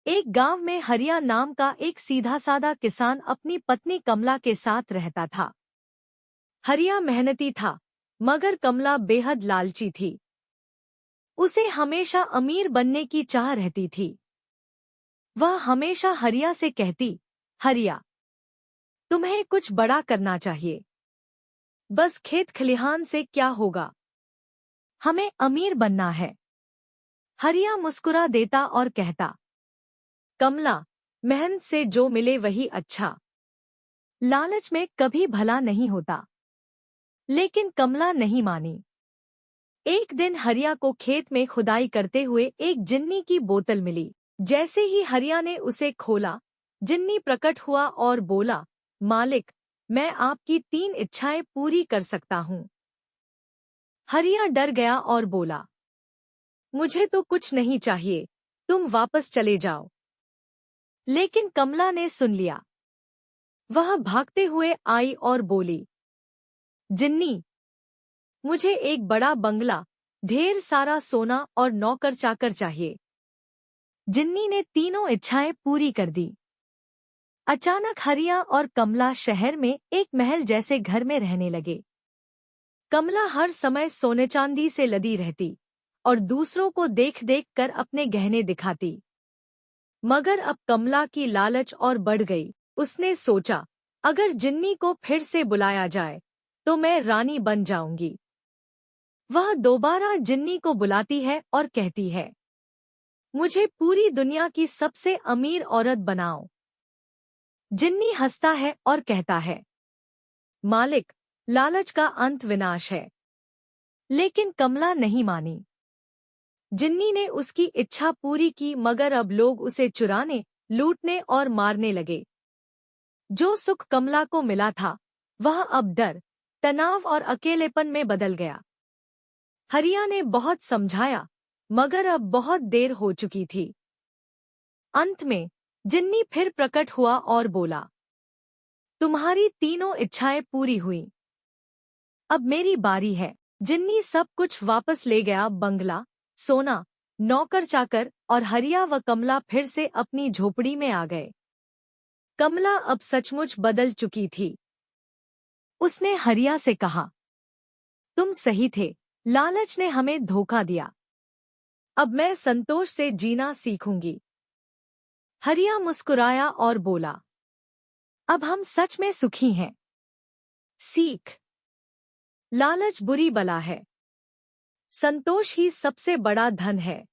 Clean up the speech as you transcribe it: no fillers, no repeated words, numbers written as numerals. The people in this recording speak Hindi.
एक गांव में हरिया नाम का एक सीधा साधा किसान अपनी पत्नी कमला के साथ रहता था। हरिया मेहनती था, मगर कमला बेहद लालची थी। उसे हमेशा अमीर बनने की चाह रहती थी। वह हमेशा हरिया से कहती, हरिया, तुम्हें कुछ बड़ा करना चाहिए। बस खेत खलिहान से क्या होगा, हमें अमीर बनना है। हरिया मुस्कुरा देता और कहता, कमला, मेहनत से जो मिले वही अच्छा। लालच में कभी भला नहीं होता। लेकिन कमला नहीं मानी। एक दिन हरिया को खेत में खुदाई करते हुए एक जिन्नी की बोतल मिली। जैसे ही हरिया ने उसे खोला, जिन्नी प्रकट हुआ और बोला, मालिक, मैं आपकी 3 इच्छाएं पूरी कर सकता हूँ। हरिया डर गया और बोला, मुझे तो कुछ नहीं चाहिए, तुम वापस चले जाओ। लेकिन कमला ने सुन लिया। वह भागते हुए आई और बोली, जिन्नी, मुझे एक बड़ा बंगला, ढेर सारा सोना और नौकर चाकर चाहिए। जिन्नी ने तीनों इच्छाएं पूरी कर दी। अचानक हरिया और कमला शहर में एक महल जैसे घर में रहने लगे। कमला हर समय सोने चांदी से लदी रहती और दूसरों को देख देख कर अपने गहने दिखाती। मगर अब कमला की लालच और बढ़ गई। उसने सोचा, अगर जिन्नी को फिर से बुलाया जाए तो मैं रानी बन जाऊंगी। वह दोबारा जिन्नी को बुलाती है और कहती है, मुझे पूरी दुनिया की सबसे अमीर औरत बनाओ। जिन्नी हंसता है और कहता है, मालिक, लालच का अंत विनाश है। लेकिन कमला नहीं मानी। जिन्नी ने उसकी इच्छा पूरी की, मगर अब लोग उसे चुराने, लूटने और मारने लगे। जो सुख कमला को मिला था, वह अब डर, तनाव और अकेलेपन में बदल गया। हरिया ने बहुत समझाया, मगर अब बहुत देर हो चुकी थी। अंत में जिन्नी फिर प्रकट हुआ और बोला, तुम्हारी तीनों इच्छाएं पूरी हुई। अब मेरी बारी है। जिन्नी सब कुछ वापस ले गया, बंगला, सोना, नौकर चाकर, और हरिया व कमला फिर से अपनी झोपड़ी में आ गए। कमला अब सचमुच बदल चुकी थी। उसने हरिया से कहा, तुम सही थे, लालच ने हमें धोखा दिया। अब मैं संतोष से जीना सीखूंगी। हरिया मुस्कुराया और बोला, अब हम सच में सुखी हैं। सीख, लालच बुरी बला है, संतोष ही सबसे बड़ा धन है।